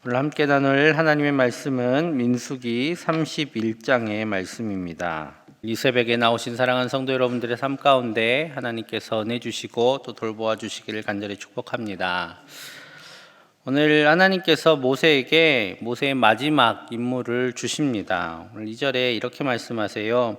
오늘 함께 나눌 하나님의 말씀은 민수기 31장의 말씀입니다. 이 새벽에 나오신 사랑하는 성도 여러분들의 삶 가운데 하나님께서 은혜 주시고 또 돌보아 주시기를 간절히 축복합니다. 오늘 하나님께서 모세에게 모세의 마지막 임무를 주십니다. 오늘 2절에 이렇게 말씀하세요.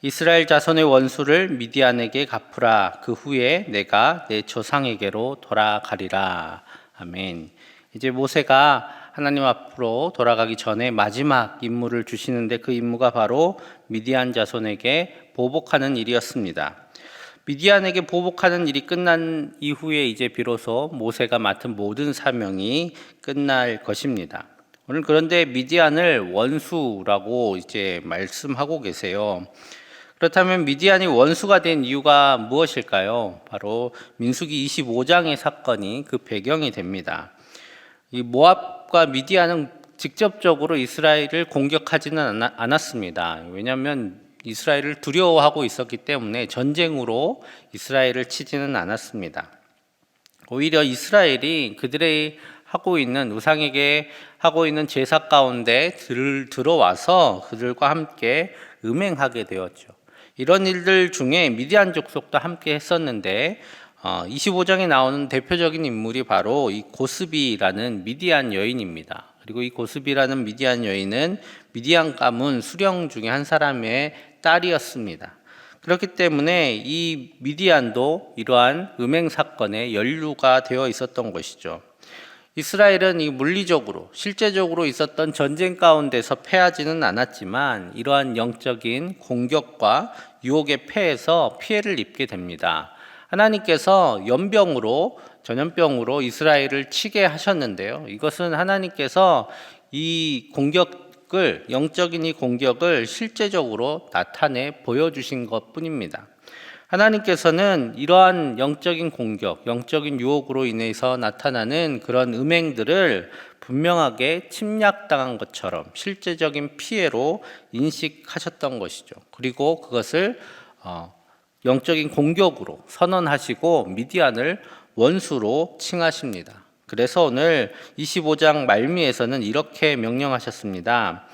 이스라엘 자손의 원수를 미디안에게 갚으라. 그 후에 내가 내 조상에게로 돌아가리라. 아멘. 이제 모세가 하나님 앞으로 돌아가기 전에 마지막 임무를 주시는데 그 임무가 바로 미디안 자손에게 보복하는 일이었습니다. 미디안에게 보복하는 일이 끝난 이후에 이제 비로소 모세가 맡은 모든 사명이 끝날 것입니다. 오늘 그런데 미디안을 원수라고 이제 말씀하고 계세요. 그렇다면 미디안이 원수가 된 이유가 무엇일까요? 바로 민수기 25장의 사건이 그 배경이 됩니다. 이 모압과 미디안은 직접적으로 이스라엘을 공격하지는 않았습니다. 왜냐하면 이스라엘을 두려워하고 있었기 때문에 전쟁으로 이스라엘을 치지는 않았습니다. 오히려 이스라엘이 그들의 하고 있는 우상에게 하고 있는 제사 가운데 들어와서 그들과 함께 음행하게 되었죠. 이런 일들 중에 미디안 족속도 함께 했었는데 25장에 나오는 대표적인 인물이 바로 이 고스비라는 미디안 여인입니다. 그리고 이 고스비라는 미디안 여인은 미디안 가문 수령 중에 한 사람의 딸이었습니다. 그렇기 때문에 이 미디안도 이러한 음행 사건에 연루가 되어 있었던 것이죠. 이스라엘은 이 물리적으로 실제적으로 있었던 전쟁 가운데서 패하지는 않았지만 이러한 영적인 공격과 유혹의 패에서 피해를 입게 됩니다. 하나님께서 전염병으로 이스라엘을 치게 하셨는데요. 이것은 하나님께서 이 공격을, 영적인 이 공격을 실제적으로 나타내 보여주신 것 뿐입니다. 하나님께서는 이러한 영적인 공격, 영적인 유혹으로 인해서 나타나는 그런 음행들을 분명하게 침략당한 것처럼 실제적인 피해로 인식하셨던 것이죠. 그리고 그것을 영적인 공격으로 선언하시고 미디안을 원수로 칭하십니다. 그래서 오늘 25장 말미에서는 이렇게 명령하셨습니다.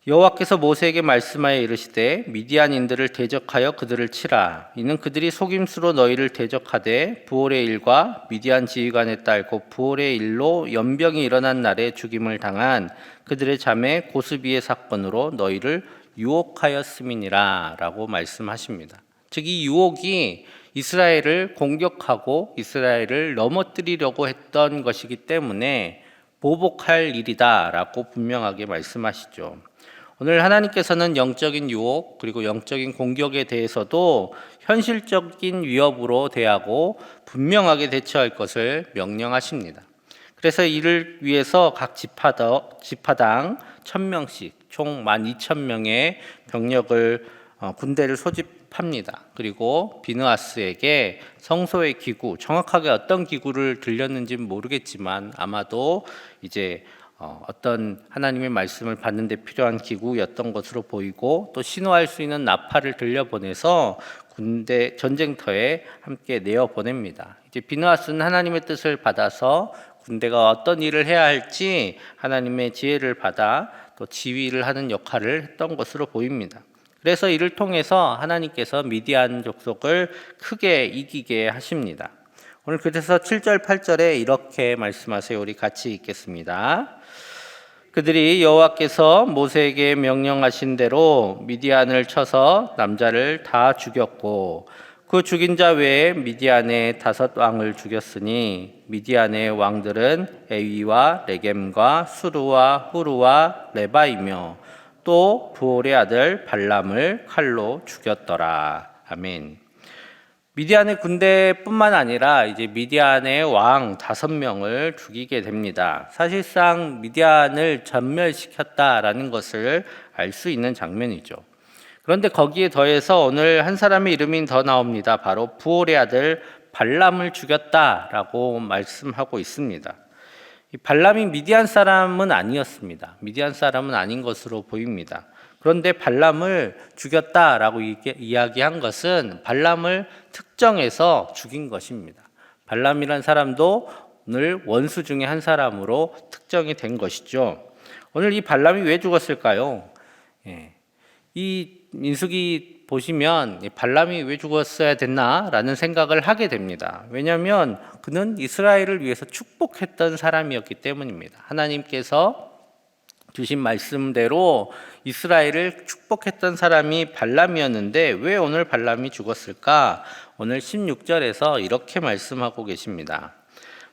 여호와께서 모세에게 말씀하여 이르시되 미디안인들을 대적하여 그들을 치라. 이는 그들이 속임수로 너희를 대적하되 부올의 일과 미디안 지휘관의 딸 곧 부올의 일로 연병이 일어난 날에 죽임을 당한 그들의 자매 고스비의 사건으로 너희를 유혹하였음이니라 라고 말씀하십니다. 즉 이 유혹이 이스라엘을 공격하고 이스라엘을 넘어뜨리려고 했던 것이기 때문에 보복할 일이다 라고 분명하게 말씀하시죠. 오늘 하나님께서는 영적인 유혹 그리고 영적인 공격에 대해서도 현실적인 위협으로 대하고 분명하게 대처할 것을 명령하십니다. 그래서 이를 위해서 각 지파당 1000명씩 총 12,000명의 병력을 군대를 소집합니다. 그리고 비느하스에게 성소의 기구, 정확하게 어떤 기구를 들렸는지는 모르겠지만 아마도 이제 어떤 하나님의 말씀을 받는 데 필요한 기구였던 것으로 보이고 또 신호할 수 있는 나팔을 들려보내서 군대 전쟁터에 함께 내어보냅니다. 이제 비느하스는 하나님의 뜻을 받아서 군대가 어떤 일을 해야 할지 하나님의 지혜를 받아 또 지휘를 하는 역할을 했던 것으로 보입니다. 그래서 이를 통해서 하나님께서 미디안 족속을 크게 이기게 하십니다. 오늘 그래서 7절 8절에 이렇게 말씀하세요. 우리 같이 읽겠습니다. 그들이 여호와께서 모세에게 명령하신 대로 미디안을 쳐서 남자를 다 죽였고 그 죽인 자 외에 미디안의 5 왕을 죽였으니 미디안의 왕들은 에위와 레겜과 수르와 후르와 레바이며 또 부올의 아들 발람을 칼로 죽였더라. 아멘. 미디안의 군대뿐만 아니라 이제 미디안의 왕 5명을 죽이게 됩니다. 사실상 미디안을 전멸시켰다라는 것을 알 수 있는 장면이죠. 그런데 거기에 더해서 오늘 한 사람의 이름이 더 나옵니다. 바로 부올의 아들 발람을 죽였다라고 말씀하고 있습니다. 이 발람이 미디안 사람은 아니었습니다. 미디안 사람은 아닌 것으로 보입니다. 그런데 발람을 죽였다라고 이야기한 것은 발람을 특정해서 죽인 것입니다. 발람이란 사람도 오늘 원수 중에 한 사람으로 특정이 된 것이죠. 오늘 이 발람이 왜 죽었을까요? 이 민수기 보시면 발람이 왜 죽었어야 됐나라는 생각을 하게 됩니다. 왜냐하면 그는 이스라엘을 위해서 축복했던 사람이었기 때문입니다. 하나님께서 주신 말씀대로 이스라엘을 축복했던 사람이 발람이었는데 왜 오늘 발람이 죽었을까? 오늘 16절에서 이렇게 말씀하고 계십니다.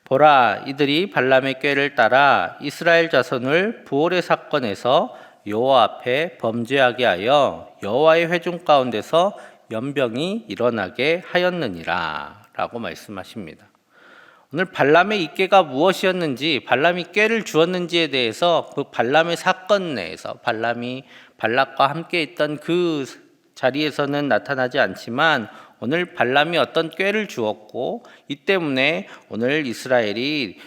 보라, 이들이 발람의 꾀를 따라 이스라엘 자손을 부올의 사건에서 여호와 앞에 범죄하게 하여 여호와의 회중 가운데서 연병이 일어나게 하였느니라 라고 말씀하십니다. 오늘 발람의 이 꾀가 무엇이었는지, 발람이 꾀를 주었는지에 대해서 그 발람의 사건 내에서 발람이 발락과 함께 있던 그 자리에서는 나타나지 않지만 오늘 발람이 어떤 꾀를 주었고 이 때문에 오늘 이스라엘이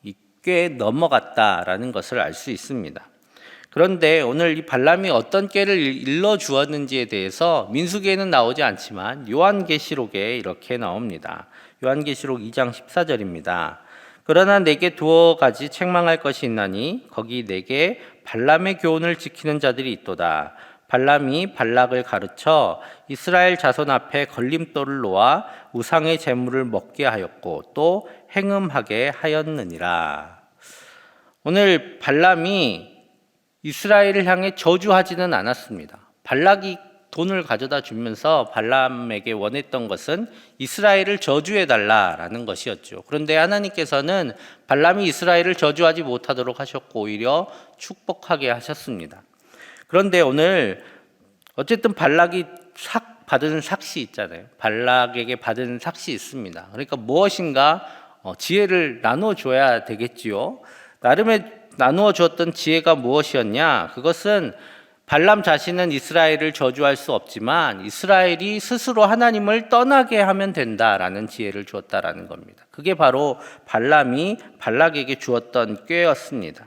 이 꾀에 넘어갔다라는 것을 알 수 있습니다. 그런데 오늘 이 발람이 어떤 꾀를 일러 주었는지에 대해서 민수기에는 나오지 않지만 요한계시록에 이렇게 나옵니다. 요한계시록 2장 14절입니다. 그러나 내게 두어 가지 책망할 것이 있나니 거기 내게 발람의 교훈을 지키는 자들이 있도다. 발람이 발락을 가르쳐 이스라엘 자손 앞에 걸림돌을 놓아 우상의 제물을 먹게 하였고 또 행음하게 하였느니라. 오늘 발람이 이스라엘을 향해 저주하지는 않았습니다. 발락이 돈을 가져다 주면서 발람에게 원했던 것은 이스라엘을 저주해달라라는 것이었죠. 그런데 하나님께서는 발람이 이스라엘을 저주하지 못하도록 하셨고 오히려 축복하게 하셨습니다. 그런데 오늘 어쨌든 발락이 받은 삭시 있잖아요. 발락에게 받은 삭시 있습니다. 그러니까 무엇인가 지혜를 나눠줘야 되겠지요. 나름의 나누어 주었던 지혜가 무엇이었냐? 그것은 발람 자신은 이스라엘을 저주할 수 없지만 이스라엘이 스스로 하나님을 떠나게 하면 된다라는 지혜를 주었다라는 겁니다. 그게 바로 발람이 발락에게 주었던 꾀였습니다.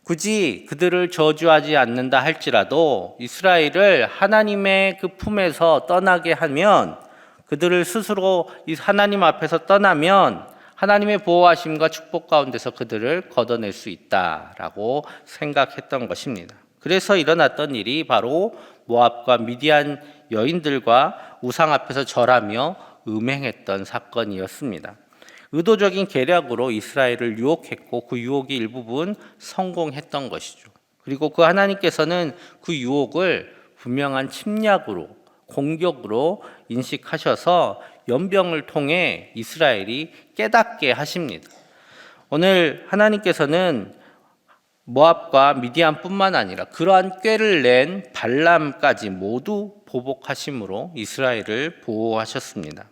굳이 그들을 저주하지 않는다 할지라도 이스라엘을 하나님의 그 품에서 떠나게 하면 그들을 스스로 이 하나님 앞에서 떠나면 하나님의 보호하심과 축복 가운데서 그들을 걷어낼 수 있다라고 생각했던 것입니다. 그래서 일어났던 일이 바로 모압과 미디안 여인들과 우상 앞에서 절하며 음행했던 사건이었습니다. 의도적인 계략으로 이스라엘을 유혹했고 그 유혹이 일부분 성공했던 것이죠. 그리고 그 하나님께서는 그 유혹을 분명한 침략으로 공격으로 인식하셔서 연병을 통해 이스라엘이 깨닫게 하십니다. 오늘 하나님께서는 모압과 미디안뿐만 아니라 그러한 꾀를 낸 발람까지 모두 보복하심으로 이스라엘을 보호하셨습니다.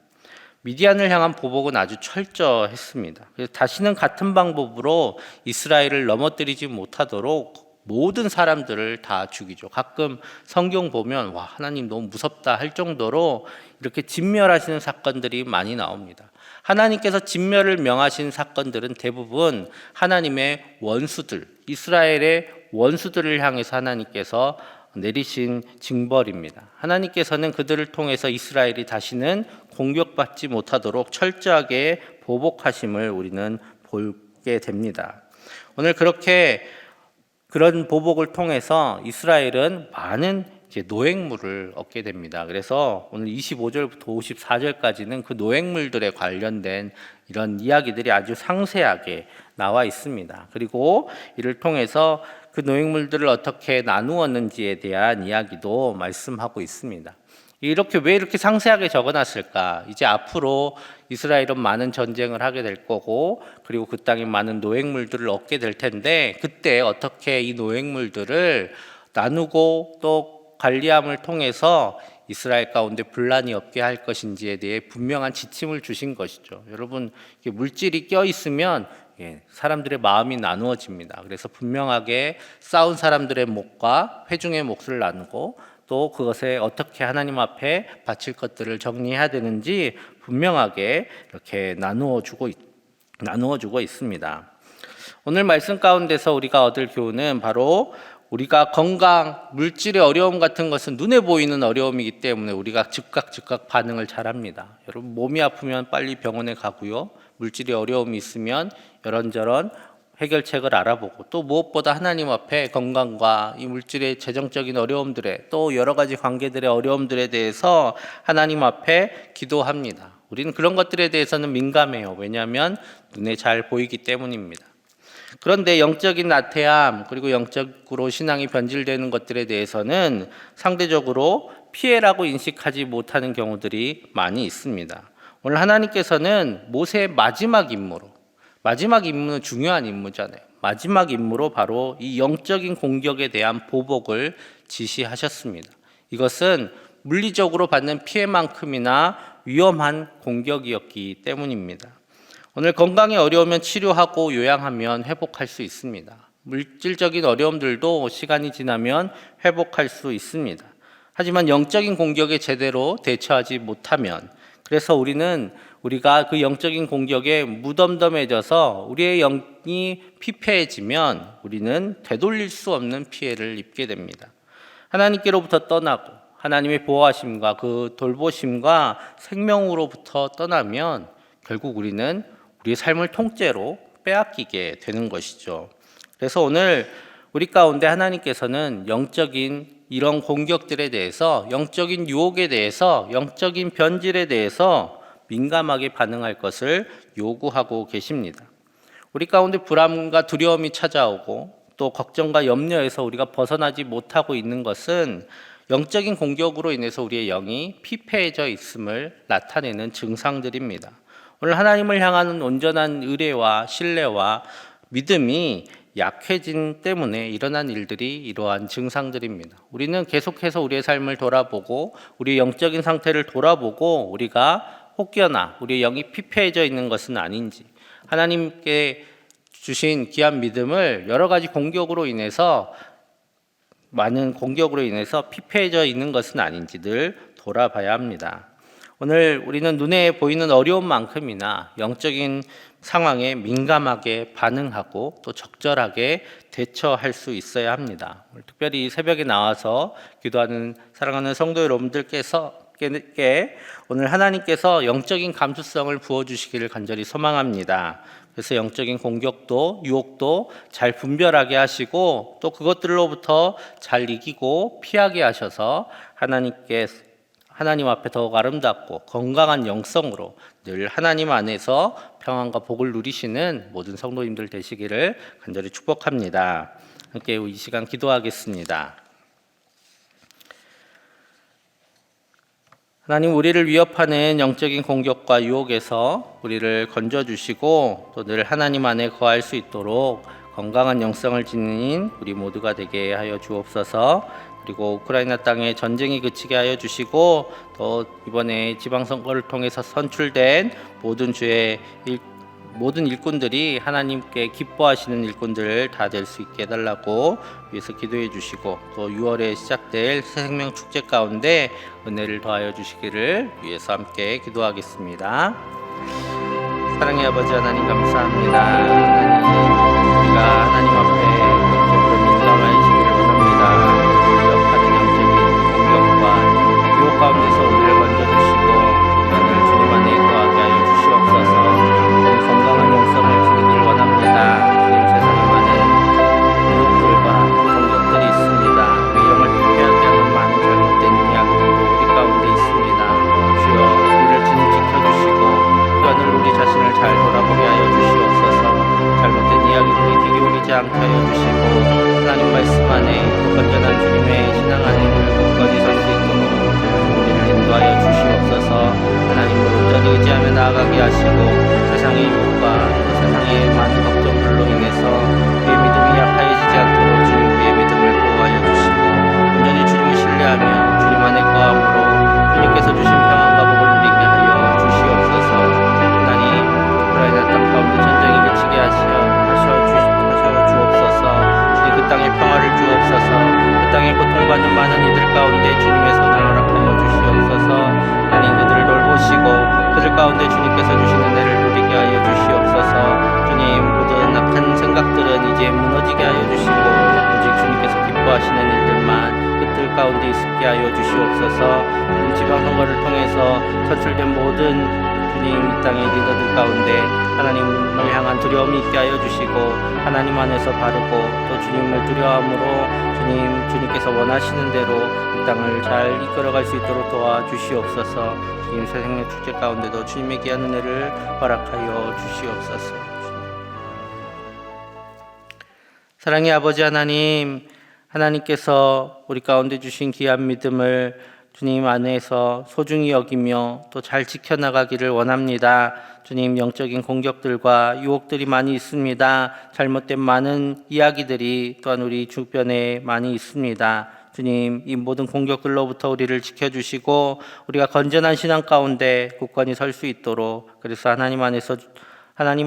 미디안을 향한 보복은 아주 철저했습니다. 그래서 다시는 같은 방법으로 이스라엘을 넘어뜨리지 못하도록 모든 사람들을 다 죽이죠. 가끔 성경 보면 와 하나님 너무 무섭다 할 정도로 이렇게 진멸하시는 사건들이 많이 나옵니다. 하나님께서 진멸을 명하신 사건들은 대부분 하나님의 원수들, 이스라엘의 원수들을 향해서 하나님께서 내리신 징벌입니다. 하나님께서는 그들을 통해서 이스라엘이 다시는 공격받지 못하도록 철저하게 보복하심을 우리는 보게 됩니다. 오늘 그런 보복을 통해서 이스라엘은 많은 노획물을 얻게 됩니다. 그래서 오늘 25절부터 54절까지는 그 노획물들에 관련된 이런 이야기들이 아주 상세하게 나와 있습니다. 그리고 이를 통해서 그 노획물들을 어떻게 나누었는지에 대한 이야기도 말씀하고 있습니다. 왜 이렇게 상세하게 적어놨을까? 이제 앞으로 이스라엘은 많은 전쟁을 하게 될 거고 그리고 그 땅에 많은 노획물들을 얻게 될 텐데 그때 어떻게 이 노획물들을 나누고 또 관리함을 통해서 이스라엘 가운데 분란이 없게 할 것인지에 대해 분명한 지침을 주신 것이죠. 여러분 물질이 껴있으면 사람들의 마음이 나누어집니다. 그래서 분명하게 싸운 사람들의 목과 회중의 몫을 나누고 또 그것에 어떻게 하나님 앞에 바칠 것들을 정리해야 되는지 분명하게 이렇게 나누어 주고 있습니다. 오늘 말씀 가운데서 우리가 얻을 교훈은 바로 우리가 건강, 물질의 어려움 같은 것은 눈에 보이는 어려움이기 때문에 우리가 즉각 반응을 잘합니다. 여러분 몸이 아프면 빨리 병원에 가고요. 물질의 어려움이 있으면 이런저런 해결책을 알아보고 또 무엇보다 하나님 앞에 건강과 이 물질의 재정적인 어려움들에 또 여러 가지 관계들의 어려움들에 대해서 하나님 앞에 기도합니다. 우리는 그런 것들에 대해서는 민감해요. 왜냐하면 눈에 잘 보이기 때문입니다. 그런데 영적인 나태함 그리고 영적으로 신앙이 변질되는 것들에 대해서는 상대적으로 피해라고 인식하지 못하는 경우들이 많이 있습니다. 오늘 하나님께서는 모세의 마지막 임무는 중요한 임무잖아요. 마지막 임무로 바로 이 영적인 공격에 대한 보복을 지시하셨습니다. 이것은 물리적으로 받는 피해만큼이나 위험한 공격이었기 때문입니다. 오늘 건강에 어려우면 치료하고 요양하면 회복할 수 있습니다. 물질적인 어려움들도 시간이 지나면 회복할 수 있습니다. 하지만 영적인 공격에 제대로 대처하지 못하면 그래서 우리가 그 영적인 공격에 무덤덤해져서 우리의 영이 피폐해지면 우리는 되돌릴 수 없는 피해를 입게 됩니다. 하나님께로부터 떠나고 하나님의 보호하심과 그 돌보심과 생명으로부터 떠나면 결국 우리는 우리의 삶을 통째로 빼앗기게 되는 것이죠. 그래서 오늘 우리 가운데 하나님께서는 영적인 이런 공격들에 대해서, 영적인 유혹에 대해서, 영적인 변질에 대해서 민감하게 반응할 것을 요구하고 계십니다. 우리 가운데 불안과 두려움이 찾아오고 또 걱정과 염려에서 우리가 벗어나지 못하고 있는 것은 영적인 공격으로 인해서 우리의 영이 피폐해져 있음을 나타내는 증상들입니다. 오늘 하나님을 향하는 온전한 의뢰와 신뢰와 믿음이 약해진 때문에 일어난 일들이 이러한 증상들입니다. 우리는 계속해서 우리의 삶을 돌아보고 우리의 영적인 상태를 돌아보고 우리가 혹여나 우리의 영이 피폐해져 있는 것은 아닌지, 하나님께 주신 귀한 믿음을 여러 가지 많은 공격으로 인해서 피폐해져 있는 것은 아닌지 늘 돌아봐야 합니다. 오늘 우리는 눈에 보이는 어려움만큼이나 영적인 상황에 민감하게 반응하고 또 적절하게 대처할 수 있어야 합니다. 특별히 새벽에 나와서 기도하는 사랑하는 성도 여러분들께 오늘 하나님께서 영적인 감수성을 부어주시기를 간절히 소망합니다. 그래서 영적인 공격도 유혹도 잘 분별하게 하시고 또 그것들로부터 잘 이기고 피하게 하셔서 하나님 앞에 더욱 아름답고 건강한 영성으로 늘 하나님 안에서 평안과 복을 누리시는 모든 성도님들 되시기를 간절히 축복합니다. 함께 이 시간 기도하겠습니다. 하나님, 우리를 위협하는 영적인 공격과 유혹에서 우리를 건져주시고 또 늘 하나님 안에 거할 수 있도록 건강한 영성을 지닌 우리 모두가 되게 하여 주옵소서. 그리고 우크라이나 땅에 전쟁이 그치게 하여 주시고 또 이번에 지방선거를 통해서 선출된 모든 일꾼들이 하나님께 기뻐하시는 일꾼들 다 될 수 있게 해달라고 위해서 기도해 주시고 또 6월에 시작될 새생명 축제 가운데 은혜를 더하여 주시기를 위해서 함께 기도하겠습니다. 사랑의 아버지 하나님 감사합니다. 하나님, 우리가 하나님 앞에 영적으로 민감하시기를 원합니다. 위협하는 영적인 공격과 유혹 가운데서 우리를 건져주시고 오늘 주님 안에 거하게 하여 주시옵소서. 건강한 영성을 지니기를 원합니다. 주님, 세상에 많은 유혹들과 공격들이 있습니다. 우리 영을 피폐하게 하는 많은 잘못된 이야기들도 우리 가운데 있습니다. 주여, 우리를 주님 지켜주시고 오늘 우리 자신을 잘 돌아보게 하여 주시옵소서. 잘못된 이야기들이 귀 기울이지 않게 하여 주시고 하나님 말씀 안에 또 건전한 주님의 신앙 안에 늘 굳건히 설 수 있도록 우리를 인도하여 주시옵소서. 하나님을 온전히 의지하며 나아가게 하시고 세상의 유혹과 또 세상의 많은 걱정들로 인해서 우리의 믿음이 약해지지 않도록 주님 우리의 믿음을 보호하여 주시고 온전히 주님을 신뢰하며 주님 안에 거함으로 주님께서 주신 평안과 복을 누리게 하여 주시옵소서. 하나님, 우크라이나 땅 가운데 전쟁이 그치게 하셔 주옵소서. 주님, 그 땅에 평화를 주옵소서. 그 땅에 고통받는 많은 이들 가운데 주님의 손을 허락하여 주시옵소서. 하나님, 그들을 돌보시고 그들 가운데 주님께서 주시는 은혜를 누리게 하여 주시옵소서. 주님, 가운데 있게 하여 주시옵소서. 주님 지방선거를 통해서 선출된 모든 주님 이 땅의 리더들 가운데 하나님을 향한 두려움이 있게 하여 주시고 하나님 안에서 바르고 또 주님을 두려움으로 주님께서 원하시는 대로 이 땅을 잘 이끌어갈 수 있도록 도와주시옵소서. 주님 새생명 축제 가운데도 주님의 귀한 은혜를 허락하여 주시옵소서. 사랑의 아버지 하나님, 하나님께서 우리 가운데 주신 귀한 믿음을 주님 안에서 소중히 여기며 또 잘 지켜나가기를 원합니다. 주님, 영적인 공격들과 유혹들이 많이 있습니다. 잘못된 많은 이야기들이 또한 우리 주변에 많이 있습니다. 주님, 이 모든 공격들로부터 우리를 지켜주시고 우리가 건전한 신앙 가운데 굳건히 설 수 있도록, 그래서 하나님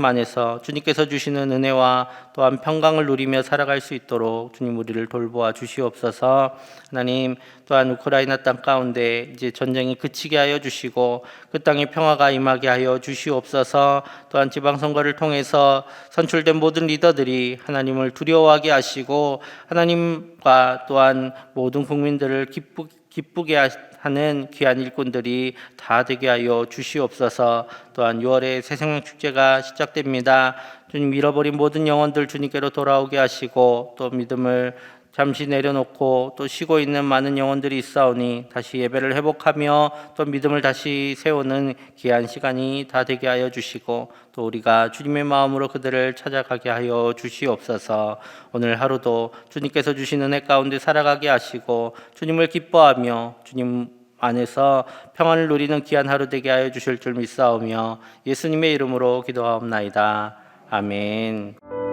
안에서 주님께서 주시는 은혜와 또한 평강을 누리며 살아갈 수 있도록 주님 우리를 돌보아 주시옵소서. 하나님, 또한 우크라이나 땅 가운데 이제 전쟁이 그치게 하여 주시고 그 땅에 평화가 임하게 하여 주시옵소서. 또한 지방선거를 통해서 선출된 모든 리더들이 하나님을 두려워하게 하시고 하나님과 또한 모든 국민들을 기쁘게 하는 귀한 일꾼들이 다 되게 하여 주시옵소서. 또한 6월에 새생명 축제가 시작됩니다. 주님, 잃어버린 모든 영혼들 주님께로 돌아오게 하시고 또 믿음을 잠시 내려놓고 또 쉬고 있는 많은 영혼들이 있사오니 다시 예배를 회복하며 또 믿음을 다시 세우는 귀한 시간이 다 되게 하여 주시고 또 우리가 주님의 마음으로 그들을 찾아가게 하여 주시옵소서. 오늘 하루도 주님께서 주신 은혜 가운데 살아가게 하시고 주님을 기뻐하며 주님 안에서 평안을 누리는 귀한 하루 되게 하여 주실 줄 믿사오며 예수님의 이름으로 기도하옵나이다. 아멘.